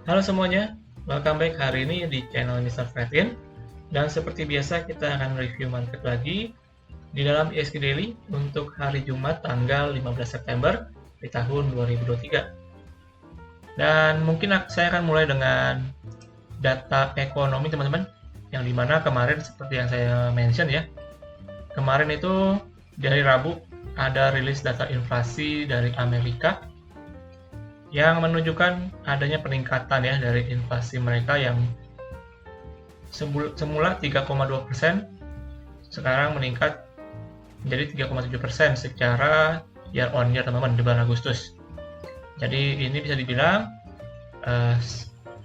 Halo semuanya, welcome back hari ini di channel Mr. Fatin. Dan seperti biasa kita akan review market lagi di dalam ISG Daily untuk hari Jumat tanggal 15 September di tahun 2023. Dan mungkin saya akan mulai dengan data ekonomi teman-teman, yang dimana kemarin seperti yang saya mention ya, kemarin itu di hari Rabu ada rilis data inflasi dari Amerika yang menunjukkan adanya peningkatan ya dari inflasi mereka yang semula 3,2%, sekarang meningkat menjadi 3,7% secara year on year teman-teman di bulan Agustus. Jadi ini bisa dibilang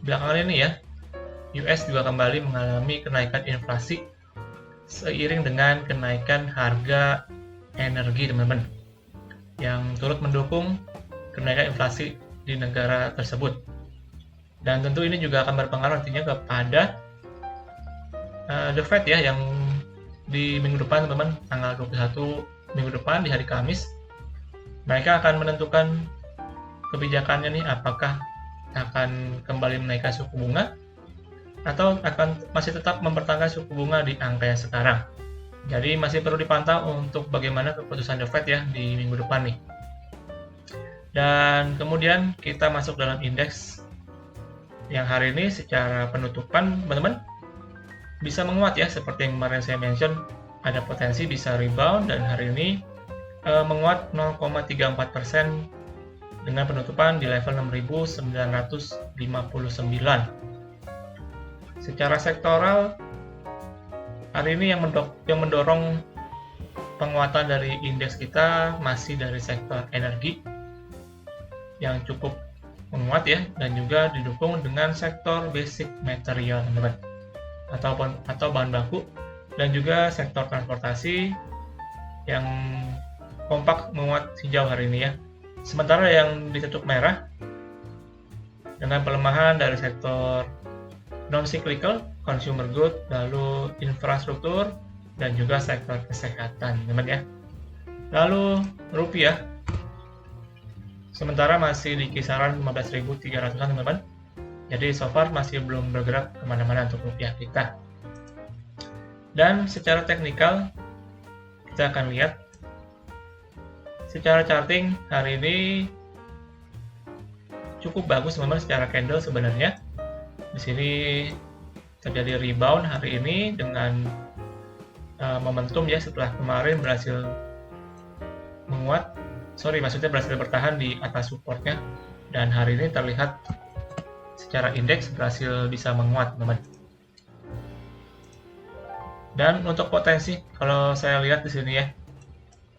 belakangan ini ya, US juga kembali mengalami kenaikan inflasi seiring dengan kenaikan harga energi teman-teman, yang turut mendukung kenaikan inflasi di negara tersebut. Dan tentu ini juga akan berpengaruh nantinya kepada The Fed ya, yang di minggu depan teman-teman, tanggal 21 minggu depan di hari Kamis, mereka akan menentukan kebijakannya nih, apakah akan kembali menaikkan suku bunga atau akan masih tetap mempertahankan suku bunga di angka yang sekarang. Jadi masih perlu dipantau untuk bagaimana keputusan The Fed ya di minggu depan nih. Dan kemudian kita masuk dalam indeks yang hari ini secara penutupan teman-teman bisa menguat ya, seperti yang kemarin saya mention, ada potensi bisa rebound, dan hari ini menguat 0,34% dengan penutupan di level 6.959. Secara sektoral hari ini yang mendorong penguatan dari indeks kita masih dari sektor energi yang cukup menguat ya, dan juga didukung dengan sektor basic material teman-teman, atau bahan baku, dan juga sektor transportasi yang kompak menguat hijau hari ini ya. Sementara yang ditutup merah dengan pelemahan dari sektor non-cyclical, consumer good, lalu infrastruktur, dan juga sektor kesehatan teman-teman ya. Lalu rupiah sementara masih di kisaran 15.300an teman-teman. Jadi so far masih belum bergerak kemana-mana untuk rupiah kita. Dan secara teknikal kita akan lihat secara charting hari ini cukup bagus teman-teman secara candle sebenarnya. Di sini terjadi rebound hari ini dengan momentum ya, setelah kemarin berhasil berhasil bertahan di atas supportnya, dan hari ini terlihat secara indeks berhasil bisa menguat teman-teman. Dan untuk potensi kalau saya lihat di sini ya,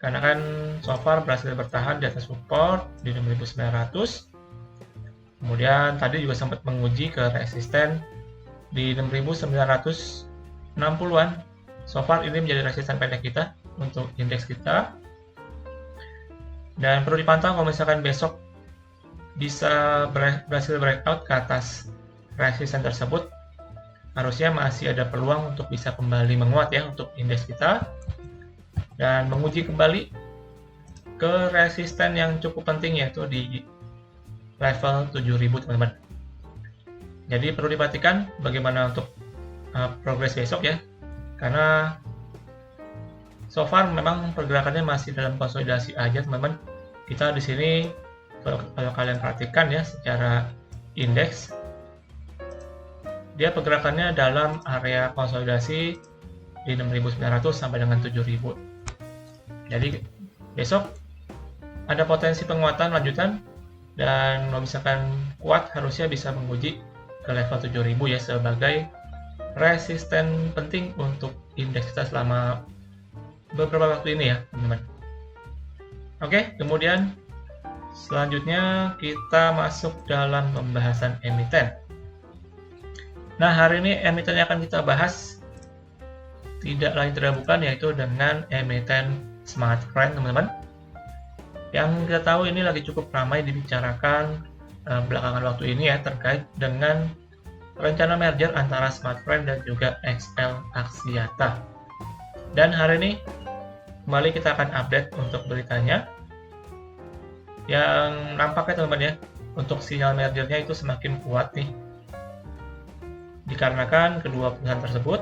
karena kan so far berhasil bertahan di atas support di 6.900, kemudian tadi juga sempat menguji ke resisten di 6.960an. So far ini menjadi resisten pendek kita untuk indeks kita. Dan perlu dipantau kalau misalkan besok bisa berhasil breakout ke atas resisten tersebut, harusnya masih ada peluang untuk bisa kembali menguat ya untuk indeks kita, dan menguji kembali ke resisten yang cukup penting, yaitu di level 7.000 teman-teman. Jadi perlu diperhatikan bagaimana untuk progres besok ya, karena so far memang pergerakannya masih dalam konsolidasi aja teman-teman. Kita di sini kalau kalian perhatikan ya, secara indeks dia pergerakannya dalam area konsolidasi di 6.900 sampai dengan 7.000. Jadi besok ada potensi penguatan lanjutan, dan kalau misalkan kuat harusnya bisa menguji ke level 7.000 ya sebagai resisten penting untuk indeks kita selama beberapa waktu ini ya teman-teman. Oke, kemudian selanjutnya kita masuk dalam pembahasan emiten. Nah, hari ini emiten yang akan kita bahas tidak lain tidak bukan yaitu dengan emiten Smartfren teman-teman. Yang kita tahu ini lagi cukup ramai dibicarakan belakangan waktu ini ya, terkait dengan rencana merger antara Smartfren dan juga XL Axiata. Dan hari ini kembali kita akan update untuk beritanya yang nampaknya teman-teman ya, untuk sinyal mergernya itu semakin kuat nih. Dikarenakan kedua perusahaan tersebut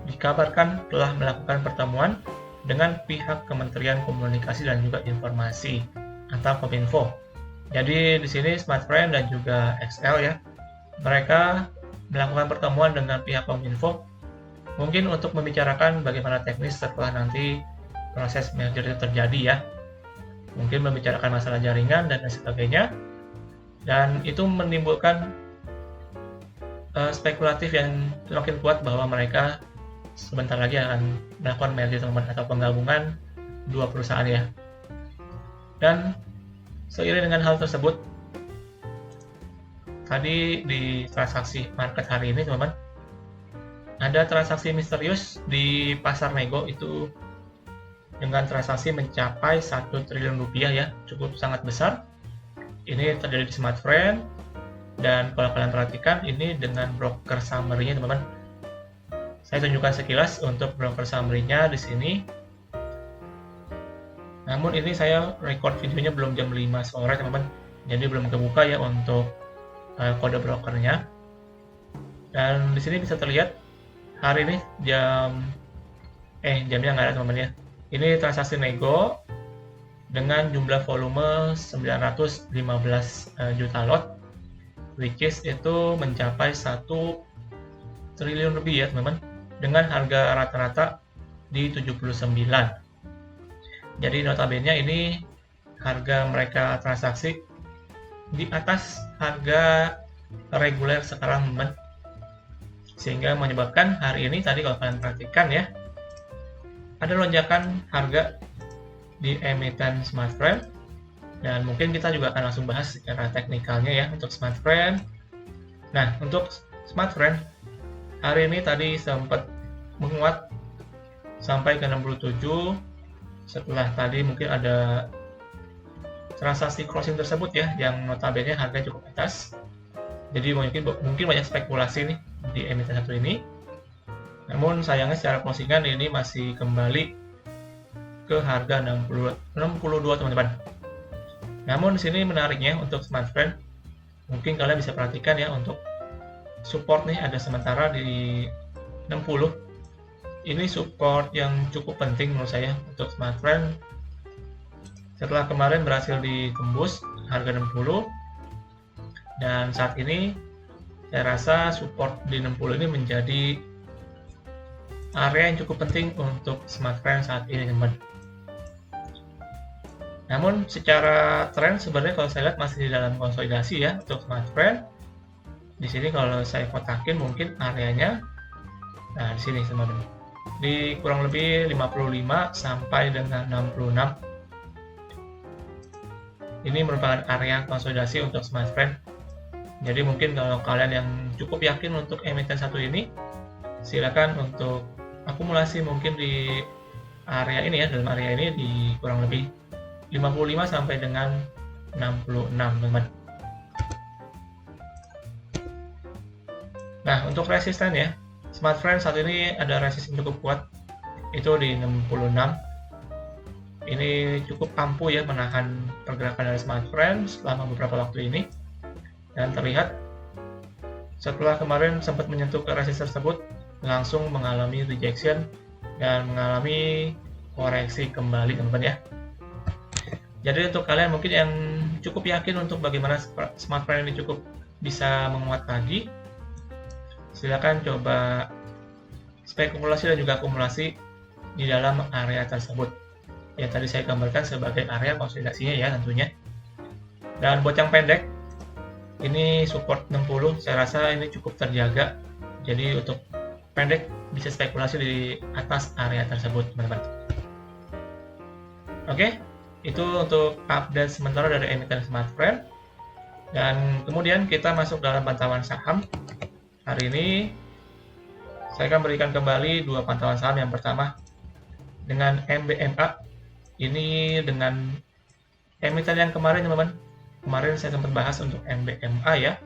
dikabarkan telah melakukan pertemuan dengan pihak Kementerian Komunikasi dan juga Informasi atau Kominfo. Jadi di sini Smartfren dan juga XL ya, mereka melakukan pertemuan dengan pihak Kominfo mungkin untuk membicarakan bagaimana teknis setelah nanti proses merger itu terjadi ya. Mungkin membicarakan masalah jaringan dan lain sebagainya. Dan itu menimbulkan spekulatif yang semakin kuat bahwa mereka sebentar lagi akan melakukan merger teman-teman atau penggabungan dua perusahaan ya. Dan seiring dengan hal tersebut, tadi di transaksi market hari ini teman-teman, ada transaksi misterius di pasar nego itu dengan transaksi mencapai 1 triliun rupiah ya, cukup sangat besar. Ini terjadi di Smartfren, dan kalau kalian perhatikan ini dengan broker summary-nya teman-teman. Saya tunjukkan sekilas untuk broker summary-nya di sini. Namun ini saya record videonya belum jam 5 sore teman-teman, jadi belum kebuka ya untuk kode brokernya. Dan di sini bisa terlihat hari ini jamnya nggak ada teman-teman ya. Ini transaksi nego dengan jumlah volume 915 juta lot, which is itu mencapai 1 triliun lebih ya teman-teman, dengan harga rata-rata di 79. Jadi notabene ini harga mereka transaksi di atas harga reguler sekarang teman-teman, sehingga menyebabkan hari ini tadi kalau kalian perhatikan ya, ada lonjakan harga di emiten Smartfren. Dan mungkin kita juga akan langsung bahas secara teknikalnya ya untuk Smartfren. Nah, untuk Smartfren hari ini tadi sempat menguat sampai ke 67 setelah tadi mungkin ada transaksi crossing tersebut ya, yang notabene harga cukup atas. Jadi mungkin banyak spekulasi nih di emiten satu ini. Namun sayangnya secara closingan ini masih kembali ke harga 62 teman-teman. Namun di sini menariknya untuk Smartfren, mungkin kalian bisa perhatikan ya untuk support nih ada sementara di 60. Ini support yang cukup penting menurut saya untuk Smartfren. Setelah kemarin berhasil ditembus harga 60, dan saat ini saya rasa support di 60 ini menjadi area yang cukup penting untuk Smartfren saat ini teman-teman. Namun secara tren sebenarnya kalau saya lihat masih di dalam konsolidasi ya untuk Smartfren. Di sini kalau saya kotakin mungkin areanya, nah di sini teman-teman, di kurang lebih 55 sampai dengan 66. Ini merupakan area konsolidasi untuk Smartfren. Jadi mungkin kalau kalian yang cukup yakin untuk emiten satu ini, silakan untuk akumulasi mungkin di area ini ya, dalam area ini di kurang lebih 55 sampai dengan 66 teman-teman. Nah, untuk resisten ya, Smartfren saat ini ada resisten cukup kuat, itu di 66. Ini cukup ampuh ya menahan pergerakan dari Smartfren selama beberapa waktu ini. Dan terlihat setelah kemarin sempat menyentuh ke resisten tersebut, langsung mengalami rejection dan mengalami koreksi kembali teman-teman ya. Jadi untuk kalian mungkin yang cukup yakin untuk bagaimana Smartfren ini cukup bisa menguat lagi, silakan coba spekulasi dan juga akumulasi di dalam area tersebut yang tadi saya gambarkan sebagai area konsolidasinya ya tentunya. Dan buat yang pendek, ini support 60, saya rasa ini cukup terjaga. Jadi untuk pendek bisa spekulasi di atas area tersebut teman-teman. Oke, itu untuk update sementara dari emiten Smartfren. Dan kemudian kita masuk dalam pantauan saham. Hari ini saya akan berikan kembali dua pantauan saham. Yang pertama dengan MBMA. Ini dengan emiten yang kemarin teman-teman. Kemarin saya sempat bahas untuk MBMA ya.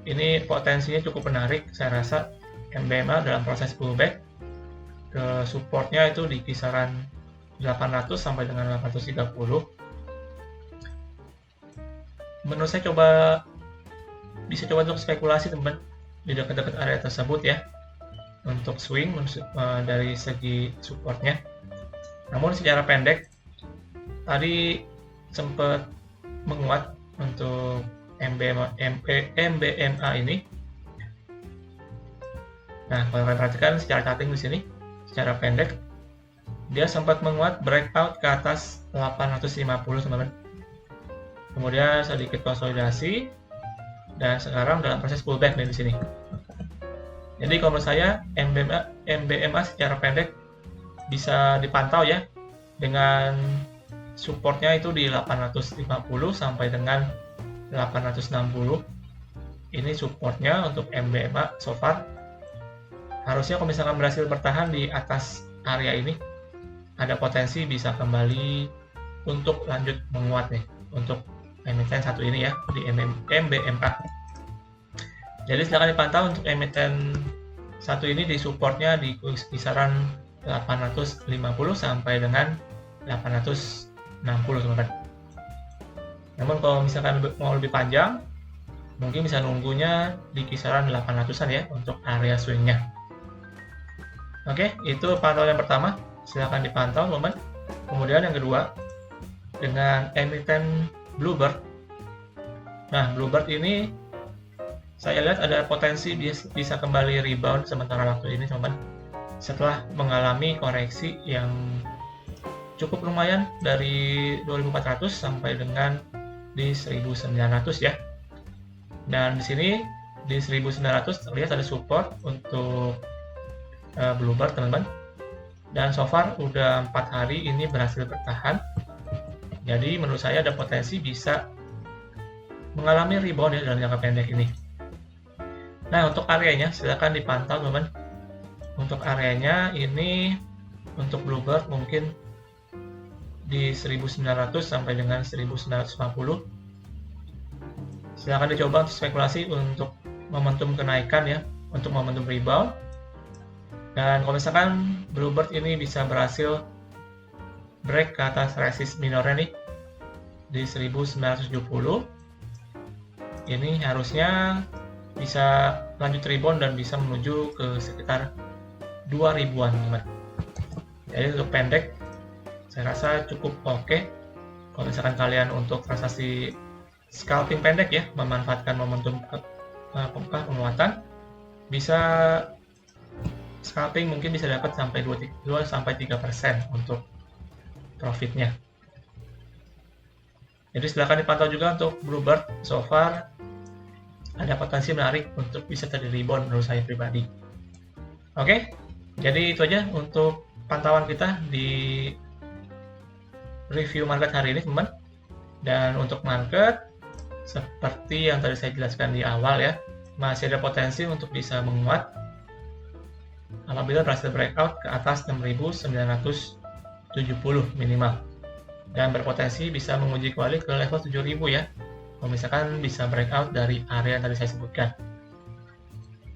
Ini potensinya cukup menarik. Saya rasa MBMA dalam proses pullback ke supportnya itu di kisaran 800 sampai dengan 830. menurut saya bisa coba untuk spekulasi teman di dekat-dekat area tersebut ya, untuk swing dari segi supportnya. Namun secara pendek tadi sempat menguat untuk MBMA ini. Nah, kalau kalian perhatikan secara charting di sini, secara pendek dia sempat menguat breakout ke atas 850 teman-teman. Kemudian sedikit konsolidasi dan sekarang dalam proses pullback nih di sini. Jadi kalau menurut saya MBMA secara pendek bisa dipantau ya, dengan supportnya itu di 850 sampai dengan 860. Ini supportnya untuk MBMA so far. Harusnya kalau misalkan berhasil bertahan di atas area ini, ada potensi bisa kembali untuk lanjut menguat nih untuk emiten satu ini ya, di MBMA. Jadi silakan dipantau untuk emiten satu ini, di supportnya di kisaran 850 sampai dengan 860 teman-teman. Namun kalau misalkan mau lebih panjang, mungkin bisa nunggunya di kisaran 800-an ya untuk area swingnya. Oke, itu pantauan yang pertama, silahkan dipantau teman-teman. Kemudian yang kedua, dengan emiten Bluebird. Nah, Bluebird ini saya lihat ada potensi bisa kembali rebound sementara waktu ini teman-teman, setelah mengalami koreksi yang cukup lumayan dari 2400 sampai dengan di 1900 ya. Dan di sini di 1900 terlihat ada support untuk Bluebird teman-teman. Dan so far udah 4 hari ini berhasil bertahan. Jadi menurut saya ada potensi bisa mengalami rebound ya dalam jangka pendek ini. Nah, untuk areanya silakan dipantau teman-teman. Untuk areanya ini untuk Bluebird mungkin di 1900 sampai dengan 1950. Silakan dicoba untuk spekulasi untuk momentum kenaikan ya, untuk momentum rebound. Dan kalau misalkan Bluebird ini bisa berhasil break ke atas resist minornya nih di 1970, ini harusnya bisa lanjut rebound dan bisa menuju ke sekitar 2000-an teman. Jadi untuk pendek saya rasa cukup oke. Kalau misalkan kalian untuk transaksi scalping pendek ya, memanfaatkan momentum penguatan, bisa scalping mungkin bisa dapat sampai 2-3% untuk profitnya. Jadi silahkan dipantau juga untuk Bluebird. So far ada potensi menarik untuk bisa terjadi rebound menurut saya pribadi. Oke, jadi itu aja untuk pantauan kita di review market hari ini teman. Dan untuk market seperti yang tadi saya jelaskan di awal ya, masih ada potensi untuk bisa menguat apabila berhasil breakout ke atas 6.970 minimal, dan berpotensi bisa menguji kembali ke level 7.000 ya, kalau misalkan bisa breakout dari area yang tadi saya sebutkan.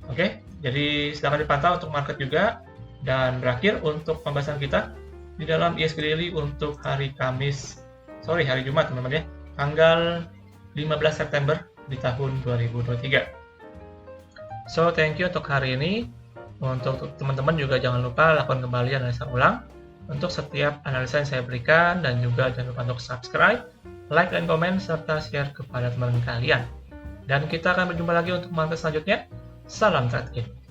Oke, jadi silahkan dipantau untuk market juga. Dan berakhir untuk pembahasan kita di dalam ISG Daily untuk hari Jumat teman-teman ya, tanggal 15 September di tahun 2023. So, thank you untuk hari ini. Untuk teman-teman juga jangan lupa lakukan kembali analisa ulang untuk setiap analisa yang saya berikan, dan juga jangan lupa untuk subscribe, like, dan komen, serta share kepada teman-teman kalian. Dan kita akan berjumpa lagi untuk market selanjutnya. Salam trading.